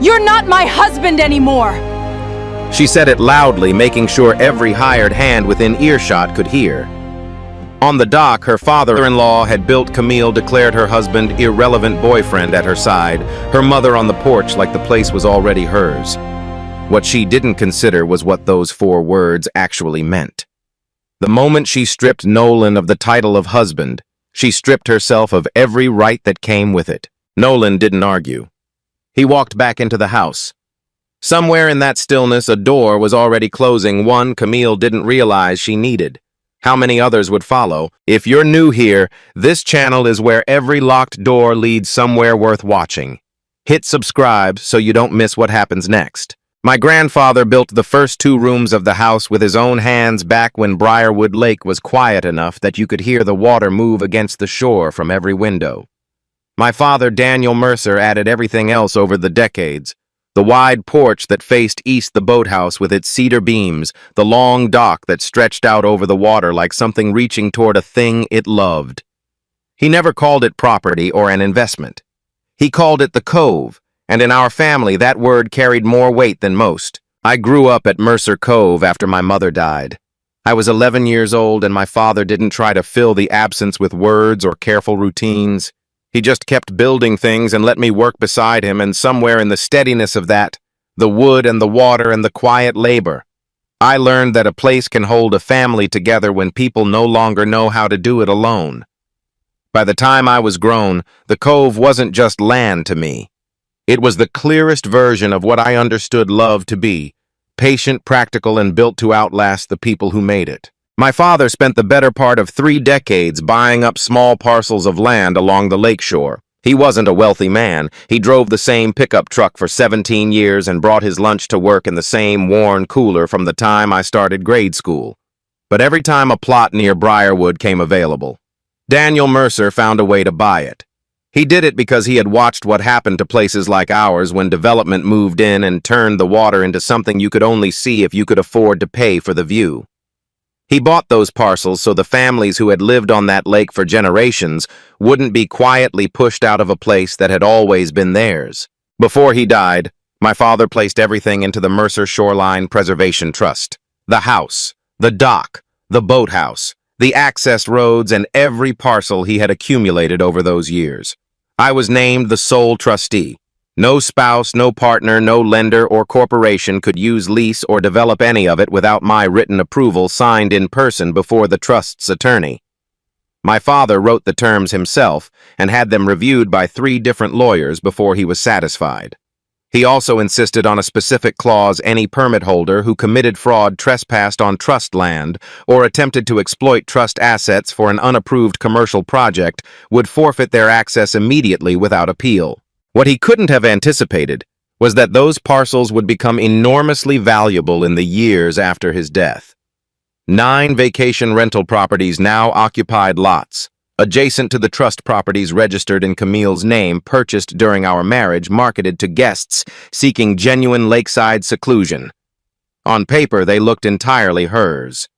You're not my husband anymore! She said it loudly, making sure every hired hand within earshot could hear. On the dock, her father-in-law had built Camille declared her husband irrelevant boyfriend at her side, her mother on the porch like the place was already hers. What she didn't consider was what those 4 words actually meant. The moment she stripped Nolan of the title of husband, she stripped herself of every right that came with it. Nolan didn't argue. He walked back into the house. Somewhere in that stillness, a door was already closing, one Camille didn't realize she needed. How many others would follow? If you're new here, this channel is where every locked door leads somewhere worth watching. Hit subscribe so you don't miss what happens next. My grandfather built the first 2 rooms of the house with his own hands back when Briarwood Lake was quiet enough that you could hear the water move against the shore from every window. My father, Daniel Mercer, added everything else over the decades. The wide porch that faced east, the boathouse with its cedar beams, the long dock that stretched out over the water like something reaching toward a thing it loved. He never called it property or an investment. He called it the Cove, and in our family that word carried more weight than most. I grew up at Mercer Cove after my mother died. I was 11 years old and my father didn't try to fill the absence with words or careful routines. He just kept building things and let me work beside him, and somewhere in the steadiness of that, the wood and the water and the quiet labor, I learned that a place can hold a family together when people no longer know how to do it alone. By the time I was grown, the Cove wasn't just land to me. It was the clearest version of what I understood love to be, patient, practical, and built to outlast the people who made it. My father spent the better part of 3 decades buying up small parcels of land along the lakeshore. He wasn't a wealthy man. He drove the same pickup truck for 17 years and brought his lunch to work in the same worn cooler from the time I started grade school. But every time a plot near Briarwood came available, Daniel Mercer found a way to buy it. He did it because he had watched what happened to places like ours when development moved in and turned the water into something you could only see if you could afford to pay for the view. He bought those parcels so the families who had lived on that lake for generations wouldn't be quietly pushed out of a place that had always been theirs. Before he died, my father placed everything into the Mercer Shoreline Preservation Trust. The house, the dock, the boathouse, the access roads, and every parcel he had accumulated over those years. I was named the sole trustee. No spouse, no partner, no lender or corporation could use, lease, or develop any of it without my written approval signed in person before the trust's attorney. My father wrote the terms himself and had them reviewed by 3 different lawyers before he was satisfied. He also insisted on a specific clause: any permit holder who committed fraud, trespassed on trust land, or attempted to exploit trust assets for an unapproved commercial project would forfeit their access immediately without appeal. What he couldn't have anticipated was that those parcels would become enormously valuable in the years after his death. 9 vacation rental properties now occupied lots, adjacent to the trust properties registered in Camille's name, purchased during our marriage, marketed to guests seeking genuine lakeside seclusion. On paper, they looked entirely hers.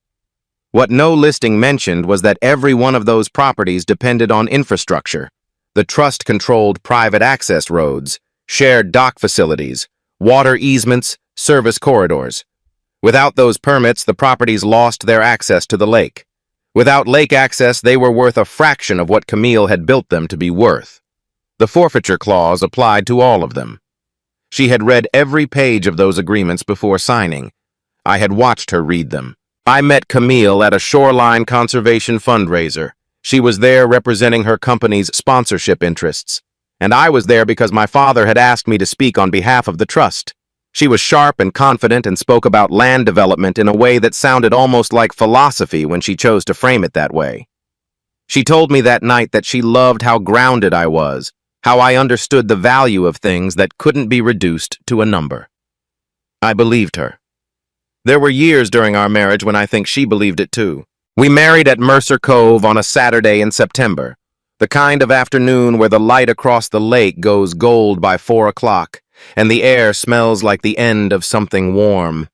What no listing mentioned was that every one of those properties depended on infrastructure. The trust controlled private access roads, shared dock facilities, water easements, service corridors. Without those permits, the properties lost their access to the lake. Without lake access, they were worth a fraction of what Camille had built them to be worth. The forfeiture clause applied to all of them. She had read every page of those agreements before signing. I had watched her read them. I met Camille at a shoreline conservation fundraiser. She was there representing her company's sponsorship interests, and I was there because my father had asked me to speak on behalf of the trust. She was sharp and confident and spoke about land development in a way that sounded almost like philosophy when she chose to frame it that way. She told me that night that she loved how grounded I was, how I understood the value of things that couldn't be reduced to a number. I believed her. There were years during our marriage when I think she believed it too. We married at Mercer Cove on a Saturday in September, the kind of afternoon where the light across the lake goes gold by 4 o'clock, and the air smells like the end of something warm.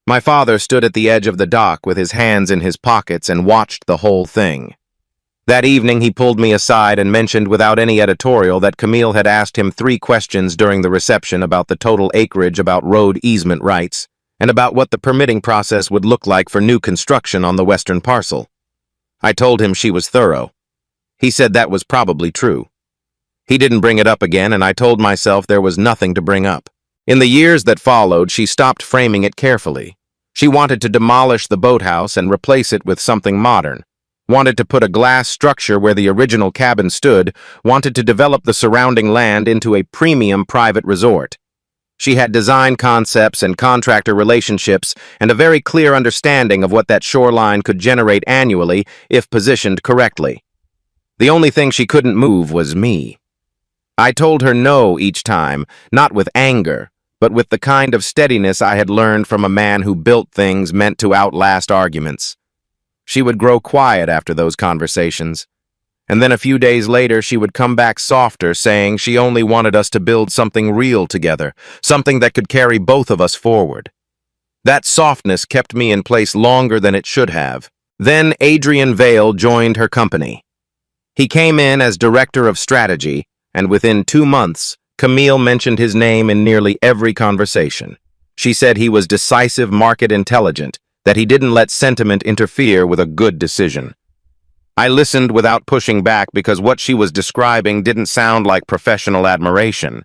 My father stood at the edge of the dock with his hands in his pockets and watched the whole thing. That evening, he pulled me aside and mentioned without any editorial that Camille had asked him 3 questions during the reception about the total acreage, about road easement rights, and about what the permitting process would look like for new construction on the western parcel. I told him she was thorough. He said that was probably true. He didn't bring it up again, and I told myself there was nothing to bring up. In the years that followed, she stopped framing it carefully. She wanted to demolish the boathouse and replace it with something modern, wanted to put a glass structure where the original cabin stood, wanted to develop the surrounding land into a premium private resort. She had design concepts and contractor relationships and a very clear understanding of what that shoreline could generate annually if positioned correctly. The only thing she couldn't move was me. I told her no each time, not with anger, but with the kind of steadiness I had learned from a man who built things meant to outlast arguments. She would grow quiet after those conversations, and then a few days later she would come back softer, saying she only wanted us to build something real together, something that could carry both of us forward. That softness kept me in place longer than it should have. Then Adrian Vale joined her company. He came in as director of strategy, and within 2 months, Camille mentioned his name in nearly every conversation. She said he was decisive, market intelligent, that he didn't let sentiment interfere with a good decision. I listened without pushing back because what she was describing didn't sound like professional admiration.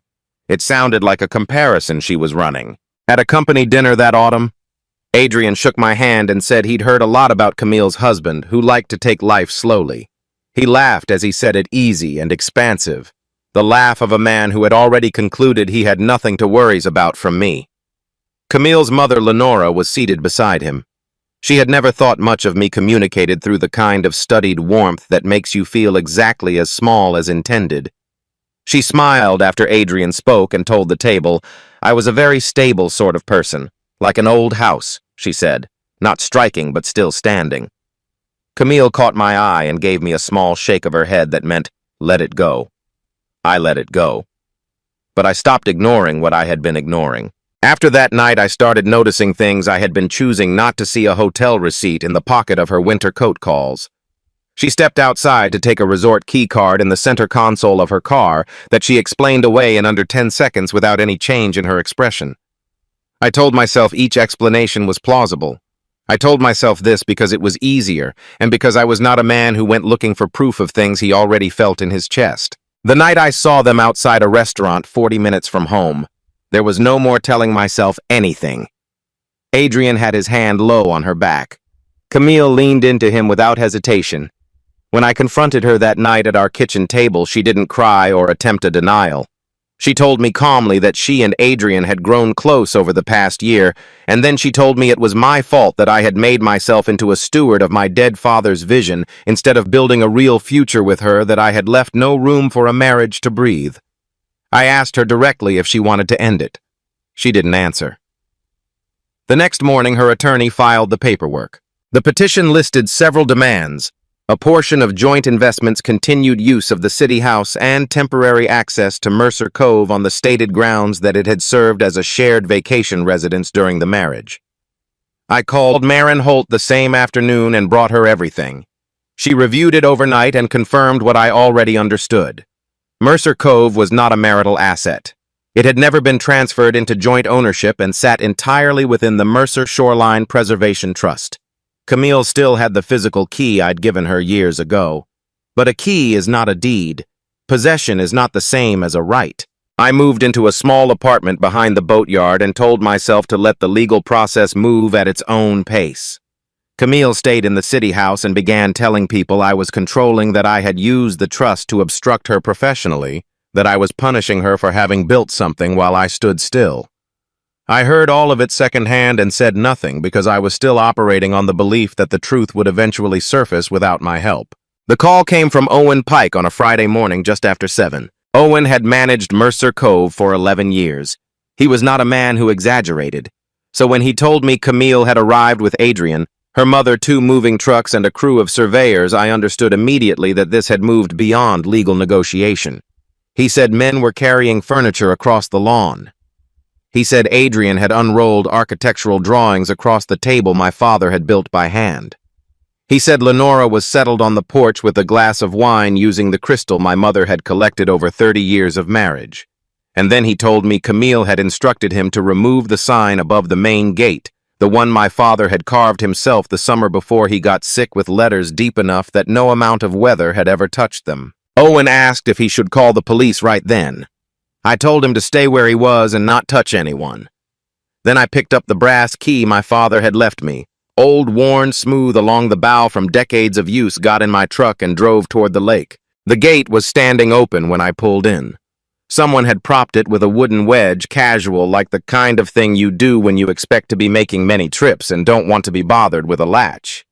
It sounded like a comparison she was running. At a company dinner that autumn, Adrian shook my hand and said he'd heard a lot about Camille's husband, who liked to take life slowly. He laughed as he said it, easy and expansive, the laugh of a man who had already concluded he had nothing to worry about from me. Camille's mother, Lenora, was seated beside him. She had never thought much of me communicated through the kind of studied warmth that makes you feel exactly as small as intended. She smiled after Adrian spoke and told the table, I was a very stable sort of person, like an old house, she said, not striking but still standing. Camille caught my eye and gave me a small shake of her head that meant, let it go. I let it go. But I stopped ignoring what I had been ignoring. After that night, I started noticing things I had been choosing not to see: a hotel receipt in the pocket of her winter coat calls. She stepped outside to take a resort key card in the center console of her car that she explained away in under 10 seconds without any change in her expression. I told myself each explanation was plausible. I told myself this because it was easier and because I was not a man who went looking for proof of things he already felt in his chest. The night I saw them outside a restaurant 40 minutes from home, there was no more telling myself anything. Adrian had his hand low on her back. Camille leaned into him without hesitation. When I confronted her that night at our kitchen table, she didn't cry or attempt a denial. She told me calmly that she and Adrian had grown close over the past year, and then she told me it was my fault that I had made myself into a steward of my dead father's vision instead of building a real future with her, that I had left no room for a marriage to breathe. I asked her directly if she wanted to end it. She didn't answer. The next morning, her attorney filed the paperwork. The petition listed several demands: a portion of joint investments, continued use of the city house, and temporary access to Mercer Cove on the stated grounds that it had served as a shared vacation residence during the marriage. I called Maren Holt the same afternoon and brought her everything. She reviewed it overnight and confirmed what I already understood. Mercer Cove was not a marital asset. It had never been transferred into joint ownership and sat entirely within the Mercer Shoreline Preservation Trust. Camille still had the physical key I'd given her years ago. But a key is not a deed. Possession is not the same as a right. I moved into a small apartment behind the boatyard and told myself to let the legal process move at its own pace. Camille stayed in the city house and began telling people I was controlling, that I had used the trust to obstruct her professionally, that I was punishing her for having built something while I stood still. I heard all of it secondhand and said nothing because I was still operating on the belief that the truth would eventually surface without my help. The call came from Owen Pike on a Friday morning just after 7. Owen had managed Mercer Cove for 11 years. He was not a man who exaggerated. So when he told me Camille had arrived with Adrian, her mother, 2 moving trucks, and a crew of surveyors, I understood immediately that this had moved beyond legal negotiation. He said men were carrying furniture across the lawn. He said Adrian had unrolled architectural drawings across the table my father had built by hand. He said Lenora was settled on the porch with a glass of wine using the crystal my mother had collected over 30 years of marriage. And then he told me Camille had instructed him to remove the sign above the main gate, the one my father had carved himself the summer before he got sick with letters deep enough that no amount of weather had ever touched them. Owen asked if he should call the police right then. I told him to stay where he was and not touch anyone. Then I picked up the brass key my father had left me. Old, worn, smooth along the bow from decades of use, got in my truck and drove toward the lake. The gate was standing open when I pulled in. Someone had propped it with a wooden wedge, casual, like the kind of thing you do when you expect to be making many trips and don't want to be bothered with a latch.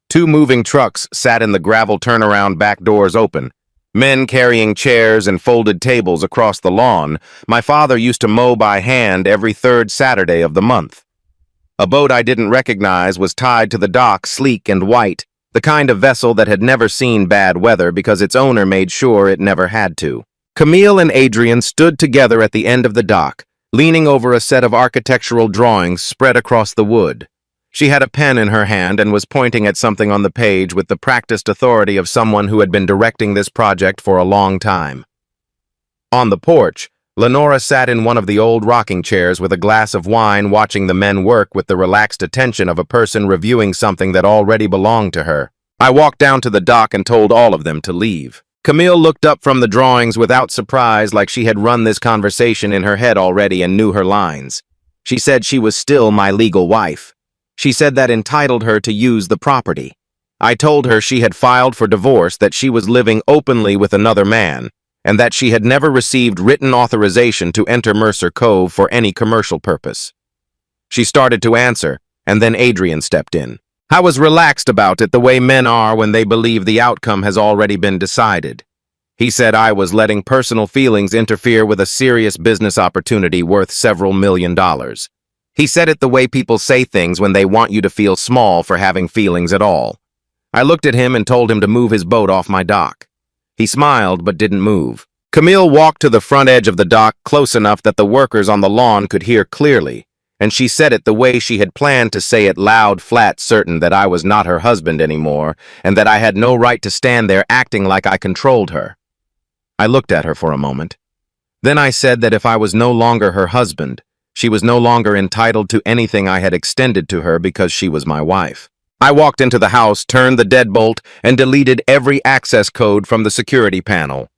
2 moving trucks sat in the gravel turnaround, back doors open. Men carrying chairs and folded tables across the lawn. My father used to mow by hand every 3rd Saturday of the month. A boat I didn't recognize was tied to the dock, sleek and white, the kind of vessel that had never seen bad weather because its owner made sure it never had to. Camille and Adrian stood together at the end of the dock, leaning over a set of architectural drawings spread across the wood. She had a pen in her hand and was pointing at something on the page with the practiced authority of someone who had been directing this project for a long time. On the porch, Lenora sat in one of the old rocking chairs with a glass of wine, watching the men work with the relaxed attention of a person reviewing something that already belonged to her. I walked down to the dock and told all of them to leave. Camille looked up from the drawings without surprise, like she had run this conversation in her head already and knew her lines. She said she was still my legal wife. She said that entitled her to use the property. I told her she had filed for divorce, that she was living openly with another man, and that she had never received written authorization to enter Mercer Cove for any commercial purpose. She started to answer, and then Adrian stepped in. I was relaxed about it, the way men are when they believe the outcome has already been decided. He said I was letting personal feelings interfere with a serious business opportunity worth several $1 million. He said it the way people say things when they want you to feel small for having feelings at all. I looked at him and told him to move his boat off my dock. He smiled but didn't move. Camille walked to the front edge of the dock, close enough that the workers on the lawn could hear clearly, and she said it the way she had planned to say it, loud, flat, certain that I was not her husband anymore, and that I had no right to stand there acting like I controlled her. I looked at her for a moment. Then I said that if I was no longer her husband, she was no longer entitled to anything I had extended to her because she was my wife. I walked into the house, turned the deadbolt, and deleted every access code from the security panel.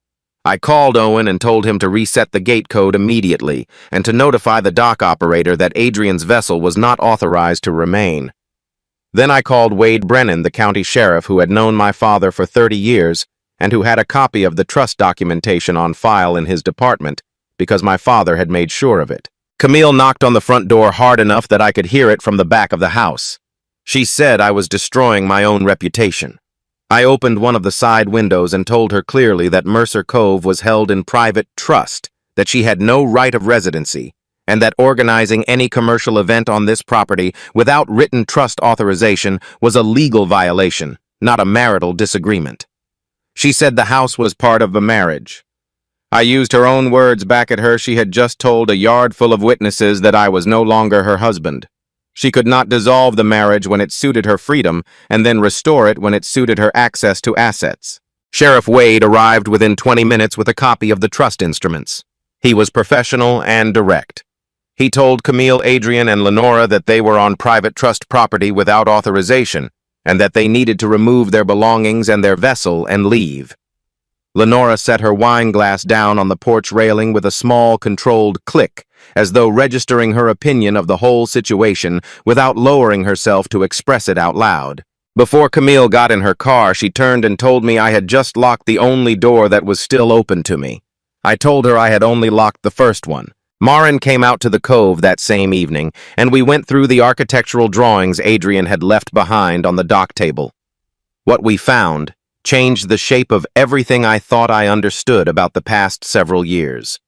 I called Owen and told him to reset the gate code immediately and to notify the dock operator that Adrian's vessel was not authorized to remain. Then I called Wade Brennan, the county sheriff who had known my father for 30 years and who had a copy of the trust documentation on file in his department because my father had made sure of it. Camille knocked on the front door hard enough that I could hear it from the back of the house. She said I was destroying my own reputation. I opened one of the side windows and told her clearly that Mercer Cove was held in private trust, that she had no right of residency, and that organizing any commercial event on this property without written trust authorization was a legal violation, not a marital disagreement. She said the house was part of a marriage. I used her own words back at her. She had just told a yard full of witnesses that I was no longer her husband. She could not dissolve the marriage when it suited her freedom and then restore it when it suited her access to assets. Sheriff Wade arrived within 20 minutes with a copy of the trust instruments. He was professional and direct. He told Camille, Adrian, and Lenora that they were on private trust property without authorization and that they needed to remove their belongings and their vessel and leave. Lenora set her wine glass down on the porch railing with a small, controlled click, as though registering her opinion of the whole situation without lowering herself to express it out loud. Before Camille got in her car, she turned and told me I had just locked the only door that was still open to me. I told her I had only locked the first one. Marin came out to the cove that same evening, and we went through the architectural drawings Adrian had left behind on the dock table. What we found changed the shape of everything I thought I understood about the past several years.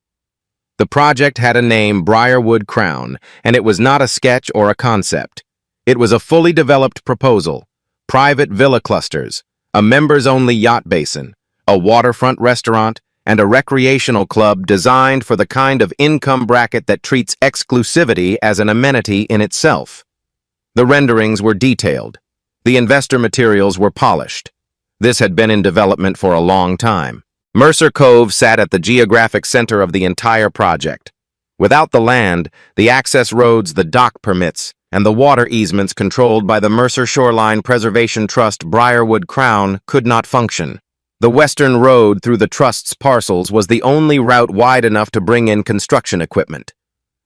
The project had a name, Briarwood Crown, and it was not a sketch or a concept. It was a fully developed proposal: private villa clusters, a members-only yacht basin, a waterfront restaurant, and a recreational club designed for the kind of income bracket that treats exclusivity as an amenity in itself. The renderings were detailed. The investor materials were polished. This had been in development for a long time. Mercer Cove sat at the geographic center of the entire project. Without the land, the access roads, the dock permits, and the water easements controlled by the Mercer Shoreline Preservation Trust Briarwood Crown could not function. The western road through the trust's parcels was the only route wide enough to bring in construction equipment.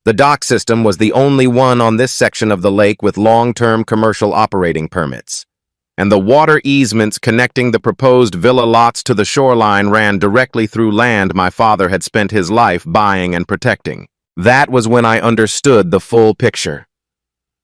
The dock system was the only one on this section of the lake with long-term commercial operating permits. And the water easements connecting the proposed villa lots to the shoreline ran directly through land my father had spent his life buying and protecting. That was when I understood the full picture.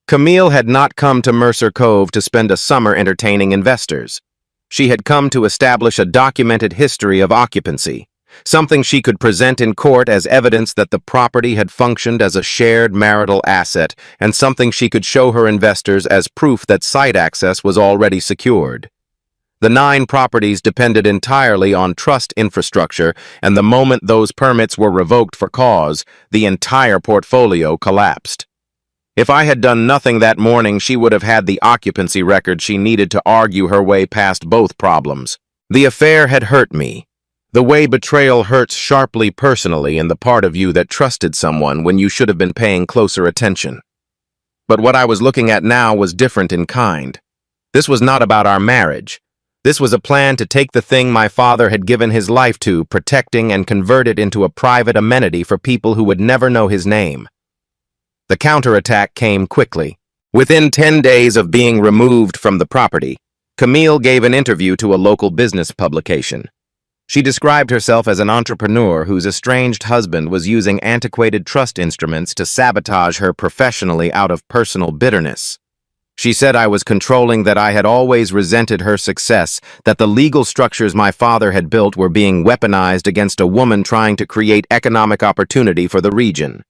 Camille had not come to Mercer Cove to spend a summer entertaining investors. She had come to establish a documented history of occupancy, something she could present in court as evidence that the property had functioned as a shared marital asset, and something she could show her investors as proof that site access was already secured. The 9 properties depended entirely on trust infrastructure, and the moment those permits were revoked for cause, the entire portfolio collapsed. If I had done nothing that morning, she would have had the occupancy record she needed to argue her way past both problems. The affair had hurt me, the way betrayal hurts sharply personally in the part of you that trusted someone when you should have been paying closer attention. But what I was looking at now was different in kind. This was not about our marriage. This was a plan to take the thing my father had given his life to, protecting, and convert it into a private amenity for people who would never know his name. The counterattack came quickly. Within 10 days of being removed from the property, Camille gave an interview to a local business publication. She described herself as an entrepreneur whose estranged husband was using antiquated trust instruments to sabotage her professionally out of personal bitterness. She said I was controlling, that I had always resented her success, that the legal structures my father had built were being weaponized against a woman trying to create economic opportunity for the region.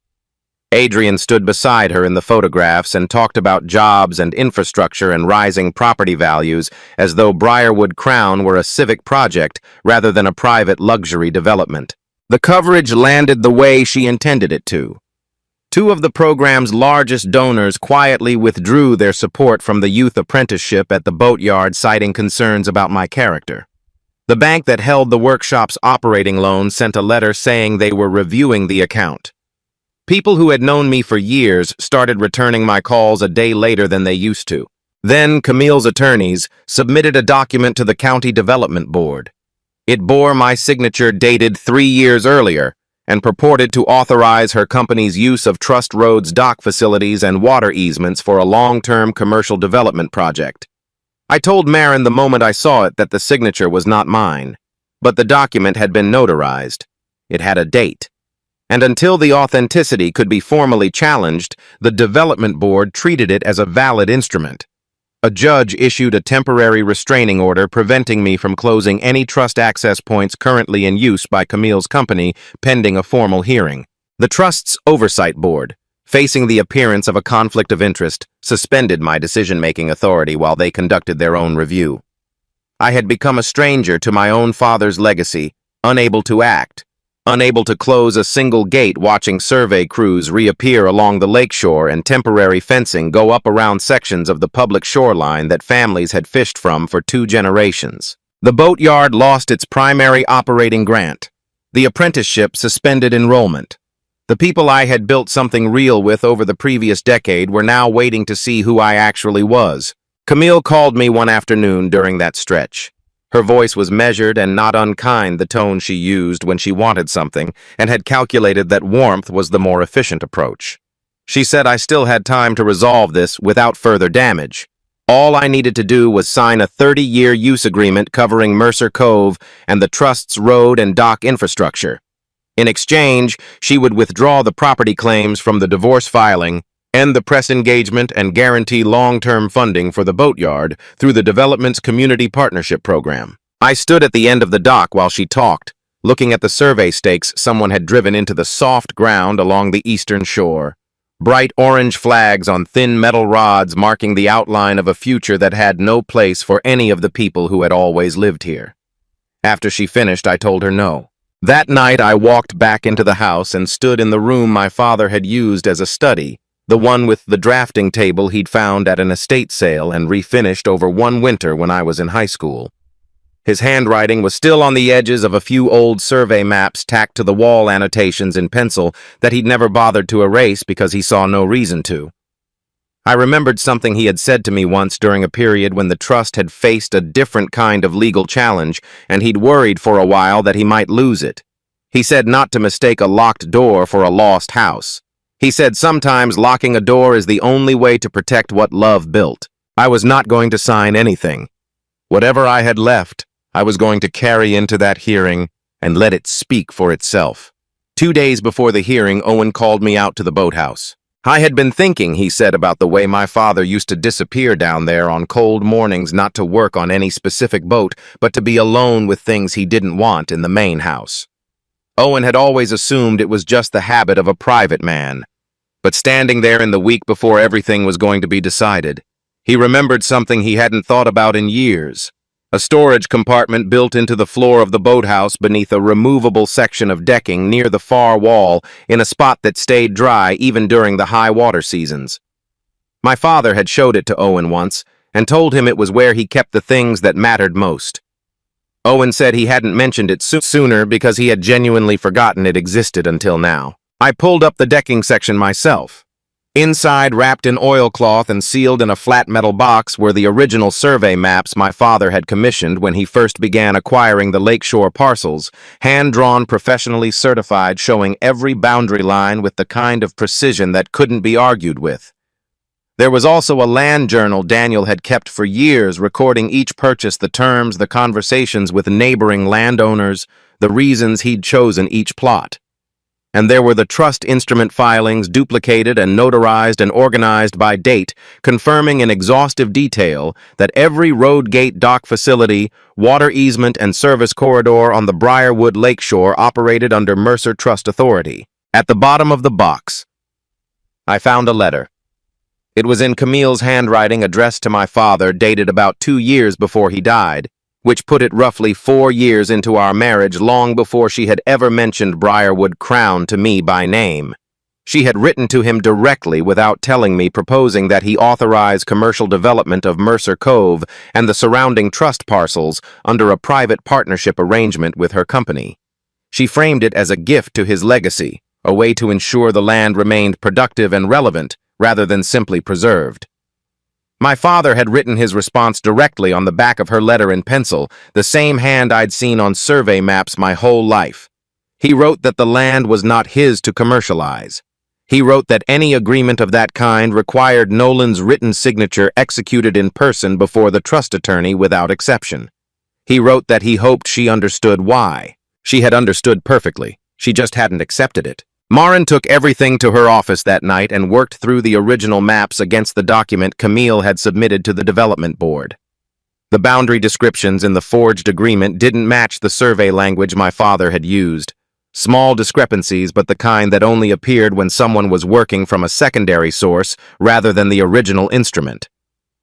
Adrian stood beside her in the photographs and talked about jobs and infrastructure and rising property values as though Briarwood Crown were a civic project rather than a private luxury development. The coverage landed the way she intended it to. 2 of the program's largest donors quietly withdrew their support from the youth apprenticeship at the boatyard, citing concerns about my character. The bank that held the workshop's operating loan sent a letter saying they were reviewing the account. People who had known me for years started returning my calls a day later than they used to. Then Camille's attorneys submitted a document to the County Development Board. It bore my signature dated 3 years earlier and purported to authorize her company's use of Trust Road's dock facilities and water easements for a long-term commercial development project. I told Marin the moment I saw it that the signature was not mine, but the document had been notarized. It had a date. And until the authenticity could be formally challenged, the Development Board treated it as a valid instrument. A judge issued a temporary restraining order preventing me from closing any trust access points currently in use by Camille's company pending a formal hearing. The Trust's Oversight Board, facing the appearance of a conflict of interest, suspended my decision-making authority while they conducted their own review. I had become a stranger to my own father's legacy, unable to act, unable to close a single gate, watching survey crews reappear along the lakeshore and temporary fencing go up around sections of the public shoreline that families had fished from for 2 generations. The boatyard lost its primary operating grant. The apprenticeship suspended enrollment. The people I had built something real with over the previous decade were now waiting to see who I actually was. Camille called me one afternoon during that stretch. Her voice was measured and not unkind, the tone she used when she wanted something, and had calculated that warmth was the more efficient approach. She said I still had time to resolve this without further damage. All I needed to do was sign a 30-year use agreement covering Mercer Cove and the Trust's road and dock infrastructure. In exchange, she would withdraw the property claims from the divorce filing, end the press engagement, and guarantee long-term funding for the boatyard through the development's community partnership program. I stood at the end of the dock while she talked, looking at the survey stakes someone had driven into the soft ground along the eastern shore. Bright orange flags on thin metal rods marking the outline of a future that had no place for any of the people who had always lived here. After she finished, I told her no. That night, I walked back into the house and stood in the room my father had used as a study, The one with the drafting table he'd found at an estate sale and refinished over one winter when I was in high school. His handwriting was still on the edges of a few old survey maps tacked to the wall annotations in pencil that he'd never bothered to erase because he saw no reason to. I remembered something he had said to me once during a period when the trust had faced a different kind of legal challenge, and he'd worried for a while that he might lose it. He said not to mistake a locked door for a lost house. He said sometimes locking a door is the only way to protect what love built. I was not going to sign anything. Whatever I had left, I was going to carry into that hearing and let it speak for itself. 2 days before the hearing, Owen called me out to the boathouse. I had been thinking, he said, about the way my father used to disappear down there on cold mornings, not to work on any specific boat, but to be alone with things he didn't want in the main house. Owen had always assumed it was just the habit of a private man. But standing there in the week before everything was going to be decided, he remembered something he hadn't thought about in years. A storage compartment built into the floor of the boathouse beneath a removable section of decking near the far wall in a spot that stayed dry even during the high water seasons. My father had showed it to Owen once and told him it was where he kept the things that mattered most. Owen said he hadn't mentioned it sooner because he had genuinely forgotten it existed until now. I pulled up the decking section myself. Inside, wrapped in oilcloth and sealed in a flat metal box, were the original survey maps my father had commissioned when he first began acquiring the lakeshore parcels, hand-drawn, professionally certified, showing every boundary line with the kind of precision that couldn't be argued with. There was also a land journal Daniel had kept for years, recording each purchase, the terms, the conversations with neighboring landowners, the reasons he'd chosen each plot. And there were the trust instrument filings, duplicated and notarized and organized by date, confirming in exhaustive detail that every road gate, dock facility, water easement, and service corridor on the Briarwood Lakeshore operated under Mercer Trust Authority. At the bottom of the box, I found a letter. It was in Camille's handwriting, addressed to my father, dated about 2 years before he died, which put it roughly 4 years into our marriage, long before she had ever mentioned Briarwood Crown to me by name. She had written to him directly without telling me, proposing that he authorize commercial development of Mercer Cove and the surrounding trust parcels under a private partnership arrangement with her company. She framed it as a gift to his legacy, a way to ensure the land remained productive and relevant, rather than simply preserved. My father had written his response directly on the back of her letter in pencil, the same hand I'd seen on survey maps my whole life. He wrote that the land was not his to commercialize. He wrote that any agreement of that kind required Nolan's written signature executed in person before the trust attorney without exception. He wrote that he hoped she understood why. She had understood perfectly. She just hadn't accepted it. Marin took everything to her office that night and worked through the original maps against the document Camille had submitted to the development board. The boundary descriptions in the forged agreement didn't match the survey language my father had used. Small discrepancies, but the kind that only appeared when someone was working from a secondary source rather than the original instrument.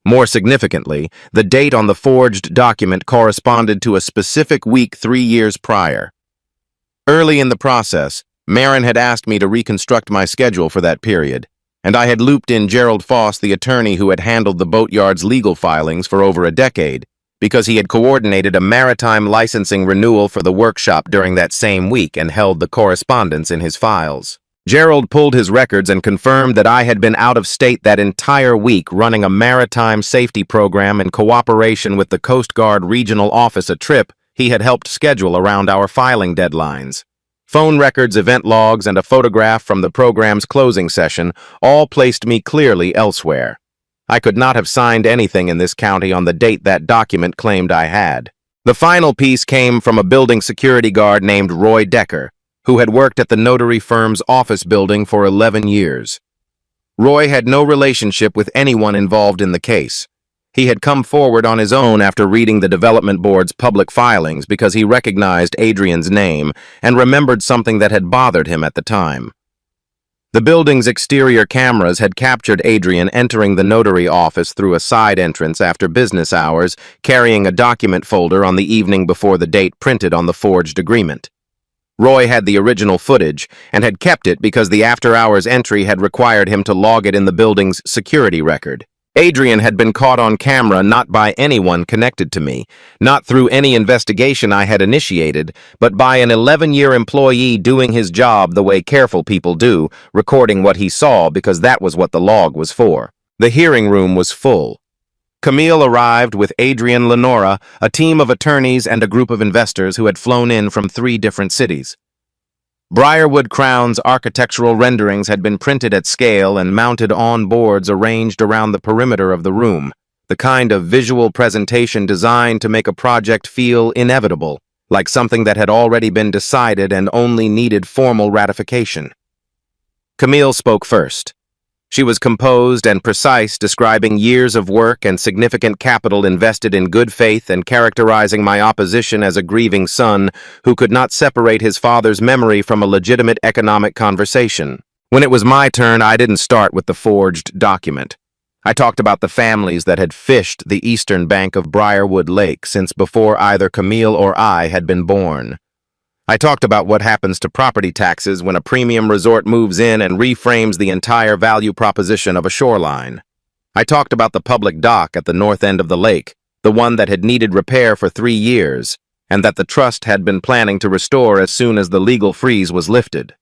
More significantly, the date on the forged document corresponded to a specific week 3 years prior. Early in the process, Marin had asked me to reconstruct my schedule for that period, and I had looped in Gerald Foss, the attorney who had handled the boatyard's legal filings for over a decade, because he had coordinated a maritime licensing renewal for the workshop during that same week and held the correspondence in his files. Gerald pulled his records and confirmed that I had been out of state that entire week running a maritime safety program in cooperation with the Coast Guard Regional Office, a trip he had helped schedule around our filing deadlines. Phone records, event logs, and a photograph from the program's closing session all placed me clearly elsewhere. I could not have signed anything in this county on the date that document claimed I had. The final piece came from a building security guard named Roy Decker, who had worked at the notary firm's office building for 11 years. Roy had no relationship with anyone involved in the case. He had come forward on his own after reading the development board's public filings because he recognized Adrian's name and remembered something that had bothered him at the time. The building's exterior cameras had captured Adrian entering the notary office through a side entrance after business hours, carrying a document folder on the evening before the date printed on the forged agreement. Roy had the original footage and had kept it because the after-hours entry had required him to log it in the building's security record. Adrian had been caught on camera not by anyone connected to me, not through any investigation I had initiated, but by an 11-year employee doing his job the way careful people do, recording what he saw because that was what the log was for. The hearing room was full. Camille arrived with Adrian Lenora, a team of attorneys and a group of investors who had flown in from 3 different cities. Briarwood Crown's architectural renderings had been printed at scale and mounted on boards arranged around the perimeter of the room, the kind of visual presentation designed to make a project feel inevitable, like something that had already been decided and only needed formal ratification. Camille spoke first. She was composed and precise, describing years of work and significant capital invested in good faith and characterizing my opposition as a grieving son who could not separate his father's memory from a legitimate economic conversation. When it was my turn, I didn't start with the forged document. I talked about the families that had fished the eastern bank of Briarwood Lake since before either Camille or I had been born. I talked about what happens to property taxes when a premium resort moves in and reframes the entire value proposition of a shoreline. I talked about the public dock at the north end of the lake, the one that had needed repair for 3 years, and that the trust had been planning to restore as soon as the legal freeze was lifted.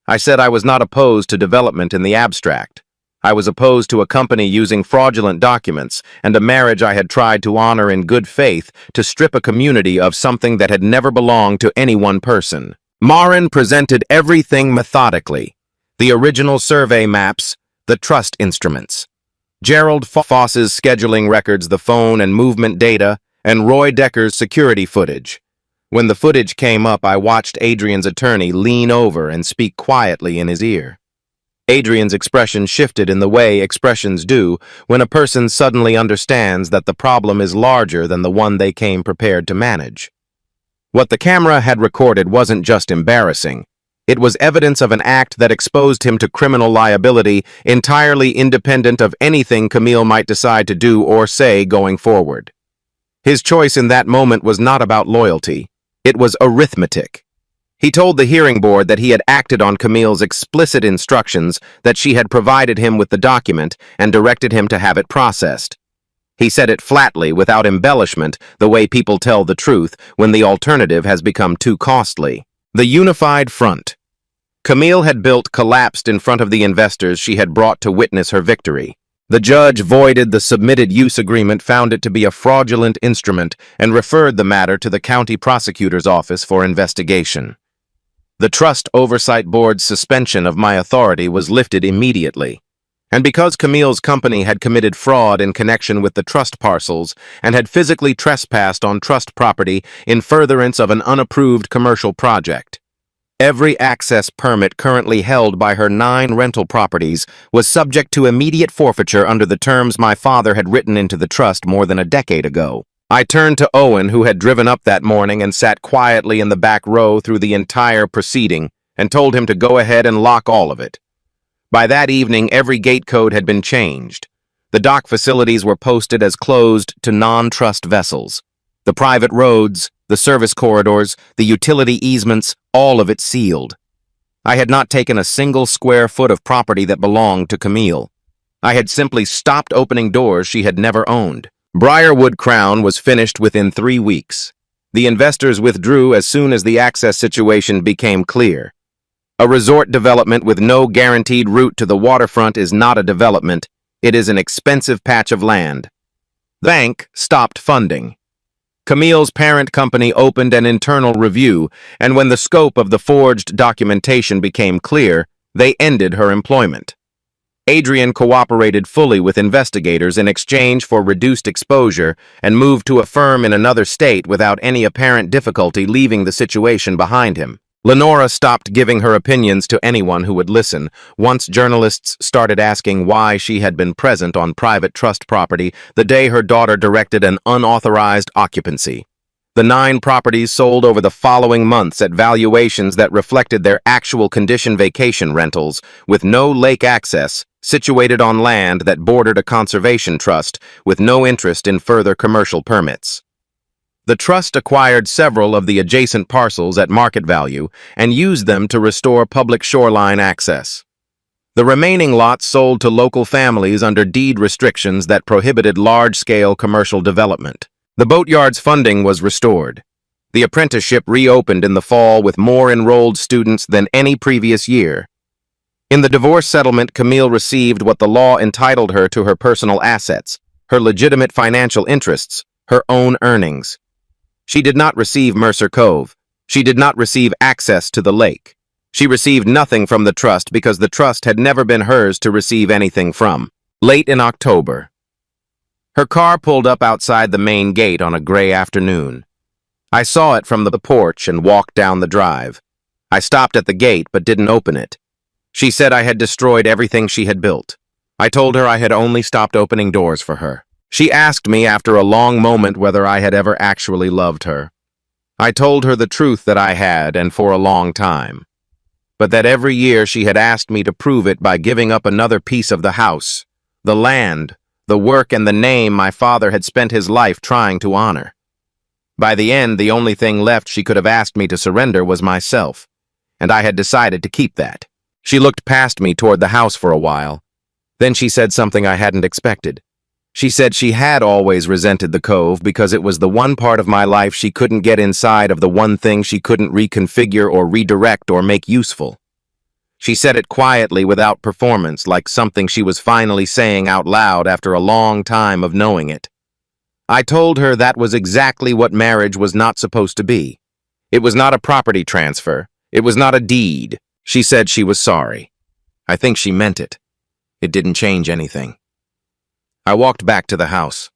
I said I was not opposed to development in the abstract. I was opposed to a company using fraudulent documents and a marriage I had tried to honor in good faith to strip a community of something that had never belonged to any one person. Marin presented everything methodically: the original survey maps, the trust instruments, Gerald Foss's scheduling records, the phone and movement data, and Roy Decker's security footage. When the footage came up, I watched Adrian's attorney lean over and speak quietly in his ear. Adrian's expression shifted in the way expressions do when a person suddenly understands that the problem is larger than the one they came prepared to manage. What the camera had recorded wasn't just embarrassing. It was evidence of an act that exposed him to criminal liability entirely independent of anything Camille might decide to do or say going forward. His choice in that moment was not about loyalty. It was arithmetic. He told the hearing board that he had acted on Camille's explicit instructions, that she had provided him with the document and directed him to have it processed. He said it flatly, without embellishment, the way people tell the truth when the alternative has become too costly. The unified front. Camille had built collapsed in front of the investors she had brought to witness her victory. The judge voided the submitted use agreement, found it to be a fraudulent instrument, and referred the matter to the county prosecutor's office for investigation. The Trust Oversight Board's suspension of my authority was lifted immediately. And because Camille's company had committed fraud in connection with the trust parcels and had physically trespassed on trust property in furtherance of an unapproved commercial project, every access permit currently held by her 9 rental properties was subject to immediate forfeiture under the terms my father had written into the trust more than a decade ago. I turned to Owen, who had driven up that morning and sat quietly in the back row through the entire proceeding, and told him to go ahead and lock all of it. By that evening, every gate code had been changed. The dock facilities were posted as closed to non-trust vessels. The private roads, the service corridors, the utility easements, all of it sealed. I had not taken a single square foot of property that belonged to Camille. I had simply stopped opening doors she had never owned. Briarwood Crown was finished within 3 weeks. The investors withdrew as soon as the access situation became clear. A resort development with no guaranteed route to the waterfront is not a development. It is an expensive patch of land. The bank stopped funding. Camille's parent company opened an internal review, and when the scope of the forged documentation became clear, they ended her employment. Adrian cooperated fully with investigators in exchange for reduced exposure and moved to a firm in another state without any apparent difficulty, leaving the situation behind him. Lenora stopped giving her opinions to anyone who would listen once journalists started asking why she had been present on private trust property the day her daughter directed an unauthorized occupancy. The 9 properties sold over the following months at valuations that reflected their actual condition: vacation rentals with no lake access, situated on land that bordered a conservation trust with no interest in further commercial permits. The trust acquired several of the adjacent parcels at market value and used them to restore public shoreline access. The remaining lots sold to local families under deed restrictions that prohibited large-scale commercial development. The boatyard's funding was restored. The apprenticeship reopened in the fall with more enrolled students than any previous year. In the divorce settlement, Camille received what the law entitled her to her personal assets, her legitimate financial interests, her own earnings. She did not receive Mercer Cove. She did not receive access to the lake. She received nothing from the trust because the trust had never been hers to receive anything from. Late in October, her car pulled up outside the main gate on a gray afternoon. I saw it from the porch and walked down the drive. I stopped at the gate but didn't open it. She said I had destroyed everything she had built. I told her I had only stopped opening doors for her. She asked me after a long moment whether I had ever actually loved her. I told her the truth that I had, and for a long time. But that every year she had asked me to prove it by giving up another piece of the house, the land, the work, and the name my father had spent his life trying to honor. By the end, the only thing left she could have asked me to surrender was myself, and I had decided to keep that. She looked past me toward the house for a while. Then she said something I hadn't expected. She said she had always resented the cove because it was the one part of my life she couldn't get inside of, the one thing she couldn't reconfigure or redirect or make useful. She said it quietly without performance, like something she was finally saying out loud after a long time of knowing it. I told her that was exactly what marriage was not supposed to be. It was not a property transfer. It was not a deed. She said she was sorry. I think she meant it. It didn't change anything. I walked back to the house.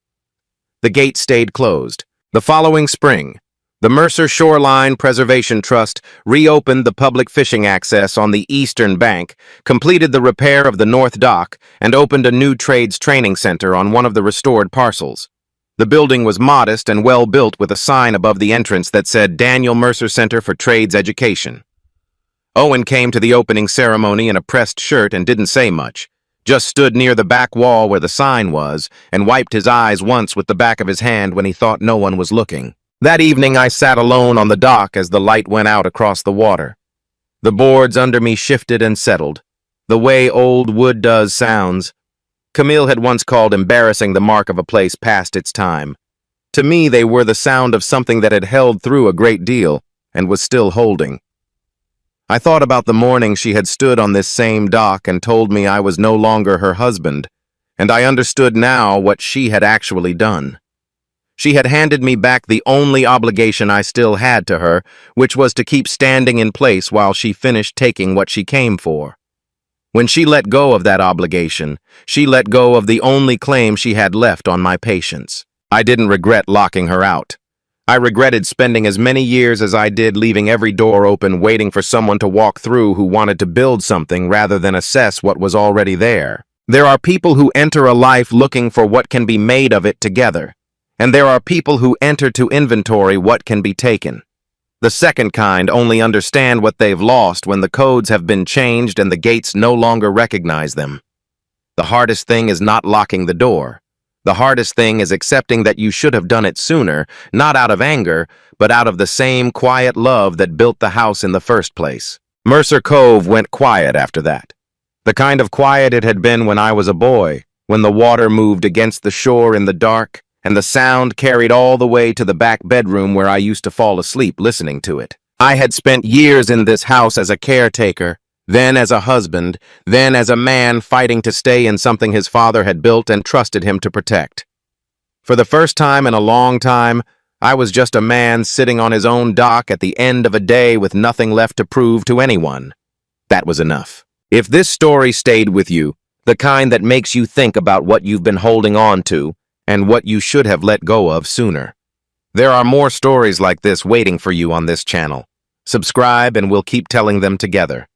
The gate stayed closed. The following spring, the Mercer Shoreline Preservation Trust reopened the public fishing access on the eastern bank, completed the repair of the north dock, and opened a new trades training center on one of the restored parcels. The building was modest and well built, with a sign above the entrance that said Daniel Mercer Center for Trades Education. Owen came to the opening ceremony in a pressed shirt and didn't say much. Just stood near the back wall where the sign was and wiped his eyes once with the back of his hand when he thought no one was looking. That evening I sat alone on the dock as the light went out across the water. The boards under me shifted and settled, the way old wood does sounds. Camille had once called embarrassing the mark of a place past its time. To me, they were the sound of something that had held through a great deal and was still holding. I thought about the morning she had stood on this same dock and told me I was no longer her husband, and I understood now what she had actually done. She had handed me back the only obligation I still had to her, which was to keep standing in place while she finished taking what she came for. When she let go of that obligation, she let go of the only claim she had left on my patience. I didn't regret locking her out. I regretted spending as many years as I did leaving every door open, waiting for someone to walk through who wanted to build something rather than assess what was already there. There are people who enter a life looking for what can be made of it together, and there are people who enter to inventory what can be taken. The second kind only understand what they've lost when the codes have been changed and the gates no longer recognize them. The hardest thing is not locking the door. The hardest thing is accepting that you should have done it sooner, not out of anger, but out of the same quiet love that built the house in the first place. Mercer Cove went quiet after that. The kind of quiet it had been when I was a boy, when the water moved against the shore in the dark, and the sound carried all the way to the back bedroom where I used to fall asleep listening to it. I had spent years in this house as a caretaker, then as a husband, then as a man fighting to stay in something his father had built and trusted him to protect. For the first time in a long time, I was just a man sitting on his own dock at the end of a day with nothing left to prove to anyone. That was enough. If this story stayed with you, the kind that makes you think about what you've been holding on to and what you should have let go of sooner, there are more stories like this waiting for you on this channel. Subscribe and we'll keep telling them together.